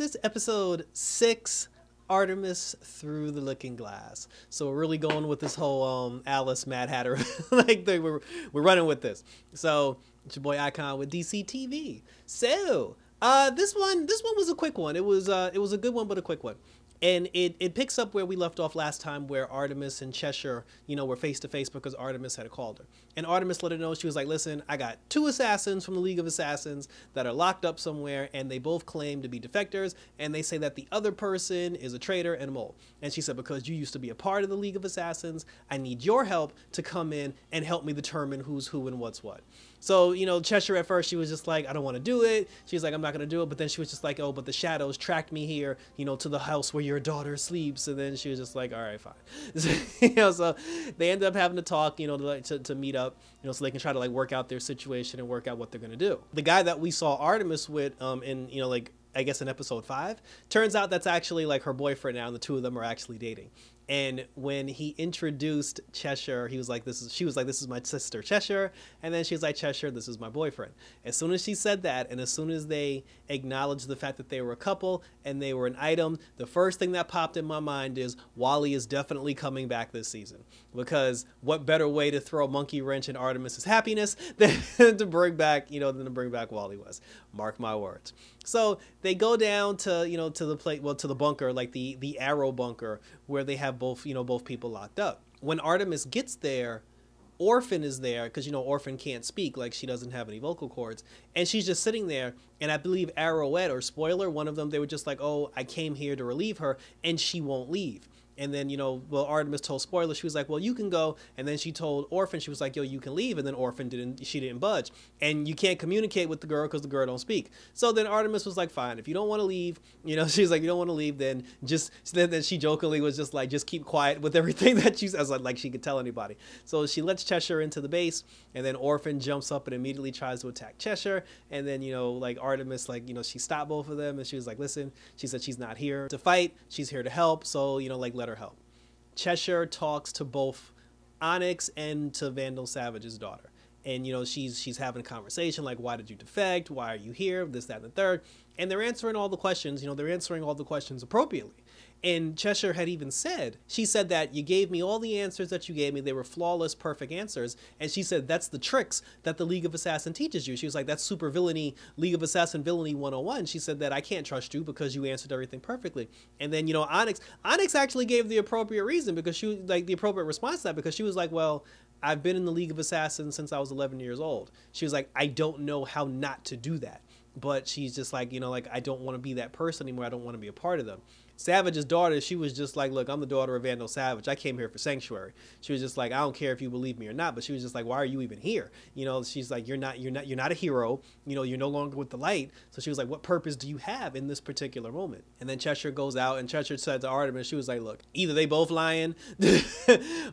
this? Episode 6, Artemis Through the Looking Glass. So we're really going with this whole Alice Mad Hatter like thing. We're running with this. So it's your boy Icon with DC TV. So this one was a quick one. It was a good one, but a quick one. And it picks up where we left off last time, where Artemis and Cheshire, were face to face because Artemis had called her. And Artemis let her know, she was like, listen, I got 2 assassins from the League of Assassins that are locked up somewhere, and they both claim to be defectors, and they say that the other person is a traitor and a mole. And she said, because you used to be a part of the League of Assassins, I need your help to come in and help me determine who's who and what's what. So, Cheshire at first, she was just like, I don't want to do it. She's like, I'm not going to do it. But then she was just like, oh, but the shadows tracked me here, to the house where your daughter sleeps. And then she was just like, all right, fine. So they ended up having to talk, to meet up, so they can try to like work out their situation and work out what they're going to do. The guy that we saw Artemis with, I guess in episode 5, turns out that's actually like her boyfriend now, and the 2 of them are actually dating. And when he introduced Cheshire, she was like, this is my sister Cheshire. And then she's like, Cheshire, this is my boyfriend. As soon as she said that, and as soon as they acknowledged the fact that they were a couple and they were an item, the first thing that popped in my mind is Wally is definitely coming back this season. Because what better way to throw a monkey wrench in Artemis's happiness than to bring back, Wally West. Mark my words. So they go down to, to the bunker, like the arrow bunker, where they have both people locked up. When Artemis gets there, Orphan is there, because Orphan can't speak, like she doesn't have any vocal cords, and she's just sitting there. And I believe Arrowette or Spoiler, one of them, they were just like, oh, I came here to relieve her and she won't leave. And then, Artemis told Spoiler, she was like, well, you can go. And then she told Orphan, she was like, yo, you can leave. And then Orphan didn't budge. And you can't communicate with the girl because the girl don't speak. So then Artemis was like, fine, if you don't want to leave, she's like, you don't want to leave, then then she jokingly was just like, just keep quiet with everything that she says, like she could tell anybody. So she lets Cheshire into the base, and then Orphan jumps up and immediately tries to attack Cheshire. And then, Artemis, she stopped both of them, and she was like, listen, she said she's not here to fight. She's here to help. So, let her help. Cheshire talks to both Onyx and to Vandal Savage's daughter. And, she's having a conversation like, why did you defect? Why are you here? This, that, and the third. And they're answering all the questions. They're answering all the questions appropriately. And Cheshire had even said, she said that you gave me all the answers that you gave me. They were flawless, perfect answers. And she said, that's the tricks that the League of Assassin teaches you. She was like, that's super villainy, League of Assassin villainy 101. She said that I can't trust you because you answered everything perfectly. And then, Onyx actually gave the appropriate reason, because she was like the appropriate response to that, because she was like, well, I've been in the League of Assassins since I was 11 years old. She was like, I don't know how not to do that. But she's just like, I don't want to be that person anymore. I don't want to be a part of them. Savage's daughter, she was just like, look, I'm the daughter of Vandal Savage. I came here for sanctuary. She was just like, I don't care if you believe me or not, but she was just like, why are you even here? She's like, you're not a hero. You're no longer with the light. So she was like, what purpose do you have in this particular moment? And then Cheshire goes out, and Cheshire said to Artemis, she was like, look, either they both lying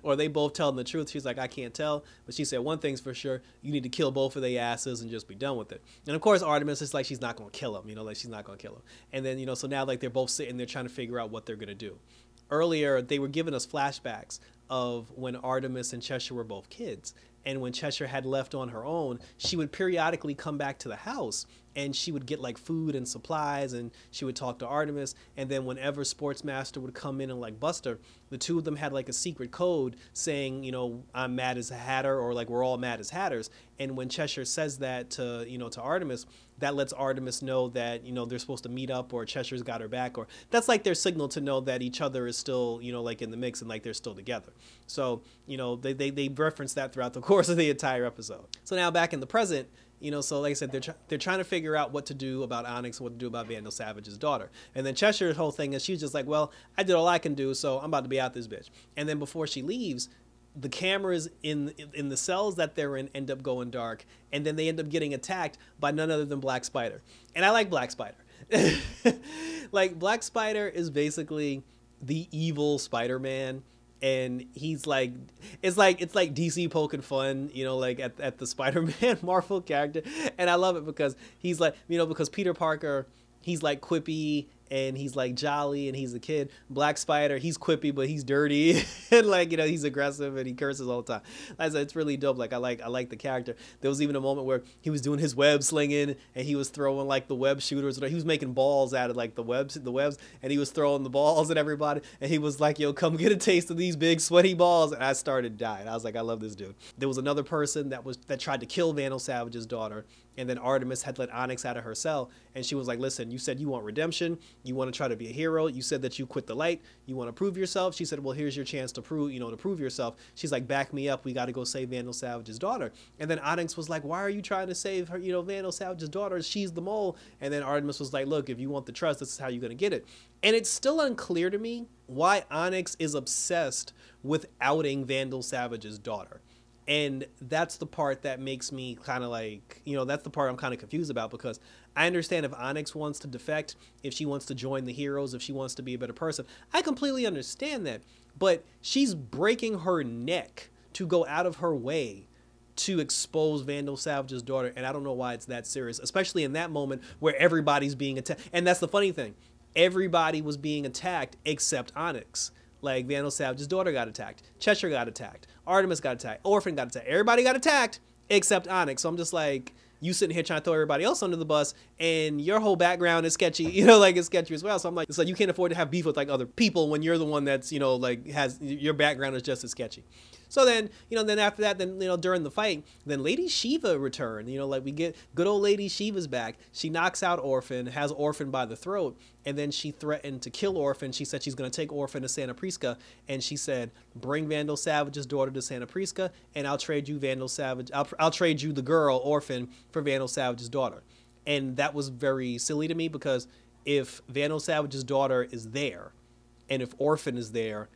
or they both telling the truth. She's like, I can't tell. But she said, one thing's for sure, you need to kill both of their asses and just be done with it. And of course, Artemis is like, she's not going to kill him, like she's not going to kill him. And then, so now like they're both sitting there trying to figure out what they're going to do. Earlier, they were giving us flashbacks of when Artemis and Cheshire were both kids. And when Cheshire had left on her own, she would periodically come back to the house, and she would get like food and supplies, and she would talk to Artemis. And then whenever Sportsmaster would come in and like bust her, the 2 of them had like a secret code saying, I'm mad as a hatter, or like we're all mad as hatters. And when Cheshire says that to, to Artemis, that lets Artemis know that, they're supposed to meet up, or Cheshire's got her back, or that's like their signal to know that each other is still, like in the mix, and like they're still together. So, they reference that throughout the course of the entire episode. So now back in the present, so like I said, they're trying to figure out what to do about Onyx and what to do about Vandal Savage's daughter. And then Cheshire's whole thing is, she's just like, well, I did all I can do, so I'm about to be out this bitch. And then before she leaves, the cameras in the cells that they're in end up going dark, and then they end up getting attacked by none other than Black Spider. And I like Black Spider. Like, Black Spider is basically the evil Spider-Man. And he's like, it's like DC poking fun, like at the Spider-Man Marvel character. And I love it because he's like, because Peter Parker, he's like quippy and he's like jolly and he's a kid. Black Spider, he's quippy but he's dirty and like, you know, he's aggressive and he curses all the time. Like I said, it's really dope. Like I like the character. There was even a moment where he was doing his web slinging and he was throwing like the web shooters. He was making balls out of like the webs, and he was throwing the balls at everybody. And he was like, yo, come get a taste of these big sweaty balls. And I started dying. I was like, I love this dude. There was another person that tried to kill Vandal Savage's daughter. And then Artemis had let Onyx out of her cell. And she was like, listen, you said you want redemption. You want to try to be a hero. You said that you quit the light. You want to prove yourself. She said, well, here's your chance to prove yourself. She's like, back me up. We got to go save Vandal Savage's daughter. And then Onyx was like, why are you trying to save her, Vandal Savage's daughter? She's the mole. And then Artemis was like, look, if you want the trust, this is how you're going to get it. And it's still unclear to me why Onyx is obsessed with outing Vandal Savage's daughter. And that's the part that makes me kind of like, that's the part I'm kind of confused about, because I understand if Onyx wants to defect, if she wants to join the heroes, if she wants to be a better person, I completely understand that. But she's breaking her neck to go out of her way to expose Vandal Savage's daughter. And I don't know why it's that serious, especially in that moment where everybody's being attacked. And that's the funny thing. Everybody was being attacked except Onyx. Like, Vandal Savage's daughter got attacked. Cheshire got attacked. Artemis got attacked. Orphan got attacked. Everybody got attacked except Onyx. So I'm just like, you sitting here trying to throw everybody else under the bus, and your whole background is sketchy, like it's sketchy as well. So I'm like, it's like you can't afford to have beef with like other people when you're the one that's, like has your background is just as sketchy. So then, then after that, then, during the fight, then Lady Shiva returned, like we get good old Lady Shiva's back. She knocks out Orphan, has Orphan by the throat, and then she threatened to kill Orphan. She said she's going to take Orphan to Santa Prisca, and she said, bring Vandal Savage's daughter to Santa Prisca, and I'll trade you Vandal Savage. I'll trade you the girl, Orphan, for Vandal Savage's daughter. And that was very silly to me, because if Vandal Savage's daughter is there, and if Orphan is there,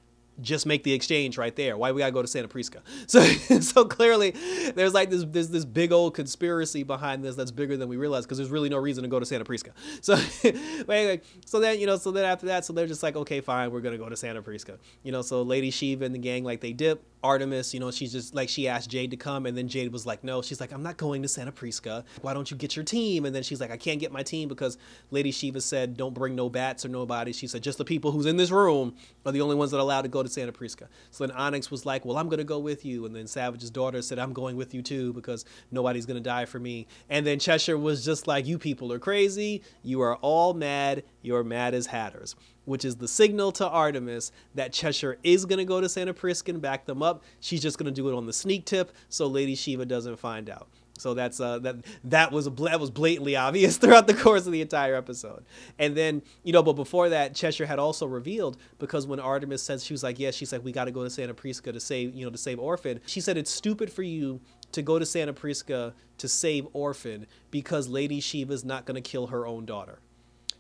just make the exchange right there. Why we gotta go to Santa Prisca? So clearly there's like this big old conspiracy behind this that's bigger than we realize, because there's really no reason to go to Santa Prisca. So anyway, so then after that, so they're just like, okay, fine, we're gonna go to Santa Prisca. So Lady Shiva and the gang, like, they dip. Artemis, she's just like, she asked Jade to come, and then Jade was like, no. She's like, I'm not going to Santa Prisca. Why don't you get your team? And then she's like, I can't get my team because Lady Shiva said don't bring no bats or nobody. She said just the people who's in this room are the only ones that are allowed to go to Santa Prisca. So then Onyx was like, well, I'm going to go with you. And then Savage's daughter said, I'm going with you too, because nobody's going to die for me. And then Cheshire was just like, you people are crazy. You are all mad. You're mad as hatters, which is the signal to Artemis that Cheshire is going to go to Santa Prisca and back them up. She's just going to do it on the sneak tip so Lady Shiva doesn't find out. So that's that was blatantly obvious throughout the course of the entire episode. And then, but before that, Cheshire had also revealed, because when Artemis says, she was like, yeah, she's like, we got to go to Santa Prisca to save Orphan. She said, it's stupid for you to go to Santa Prisca to save Orphan because Lady Shiva's not going to kill her own daughter.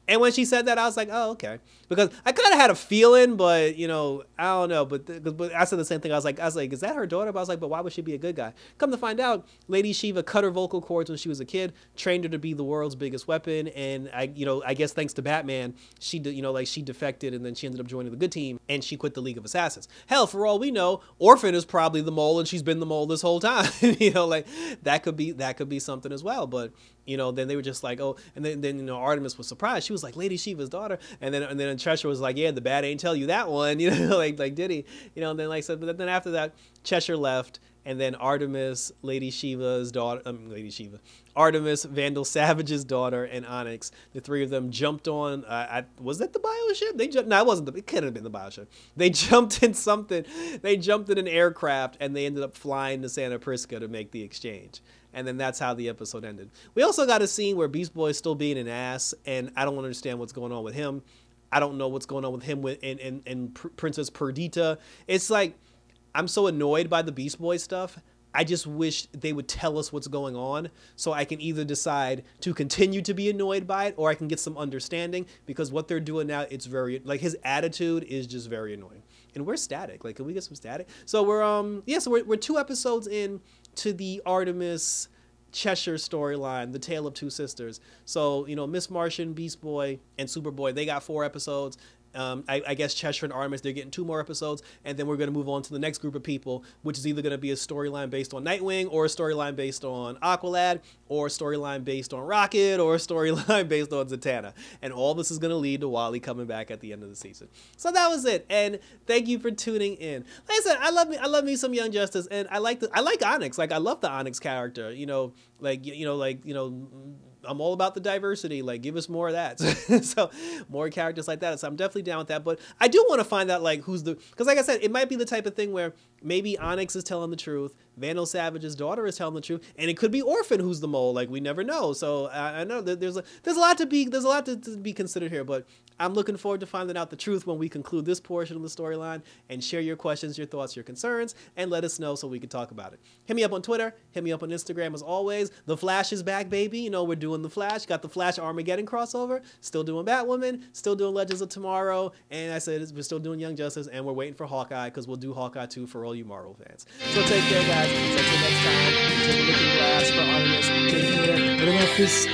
And when she said that, I was like, oh, okay. Because I kind of had a feeling, but, I don't know. But I said the same thing. I was like, is that her daughter? But I was like, but why would she be a good guy? Come to find out, Lady Shiva cut her vocal cords when she was a kid, trained her to be the world's biggest weapon. And, I guess thanks to Batman, she defected, and then she ended up joining the good team, and she quit the League of Assassins. Hell, for all we know, Orphan is probably the mole, and she's been the mole this whole time. Like, that could be something as well. But, then they were just like, oh, and then Artemis was surprised. She was like, Lady Shiva's daughter. And then Cheshire was like, yeah, the bat ain't tell you that one, like did he? And then, like, so, but then after that, Cheshire left, and then Artemis, Lady Shiva's daughter, Artemis, Vandal Savage's daughter, and Onyx, the three of them jumped on, was that the bioship? They jumped, no, it wasn't, it couldn't have been the bioship. They jumped in something, they jumped in an aircraft, and they ended up flying to Santa Prisca to make the exchange. And then that's how the episode ended. We also got a scene where Beast Boy is still being an ass, and I don't understand what's going on with him. I don't know what's going on with him and Princess Perdita. It's like, I'm so annoyed by the Beast Boy stuff. I just wish they would tell us what's going on so I can either decide to continue to be annoyed by it, or I can get some understanding, because what they're doing now, it's very, like, his attitude is just very annoying. And we're static. Like, can we get some static? So we're 2 episodes in to the Artemis Cheshire storyline, the tale of 2 sisters. So, Miss Martian, Beast Boy, and Superboy, they got 4 episodes. I guess Cheshire and Artemis, they're getting 2 more episodes, and then we're going to move on to the next group of people, which is either going to be a storyline based on Nightwing, or a storyline based on Aqualad, or a storyline based on Rocket, or a storyline based on Zatanna. And all this is going to lead to Wally coming back at the end of the season. So that was it, and thank you for tuning in. Like I said, I love me some Young Justice, and I like Onyx. Like, I love the Onyx character. I'm all about the diversity. Like, give us more of that. So more characters like that. So I'm definitely down with that. But I do want to find out, like, because like I said, it might be the type of thing where maybe Onyx is telling the truth, Vandal Savage's daughter is telling the truth, and it could be Orphan who's the mole. Like, we never know. So I know that there's a lot to be considered here. But I'm looking forward to finding out the truth when we conclude this portion of the storyline, and share your questions, your thoughts, your concerns, and let us know so we can talk about it. Hit me up on Twitter. Hit me up on Instagram as always. The Flash is back, baby. You know, we're doing The Flash. Got the Flash Armageddon crossover. Still doing Batwoman. Still doing Legends of Tomorrow. And I said we're still doing Young Justice, and we're waiting for Hawkeye, because we'll do Hawkeye 2 for all you Marvel fans. So take care, guys. Until next time. Until the Looking Glass for Artemis. Take care. And I'm out this.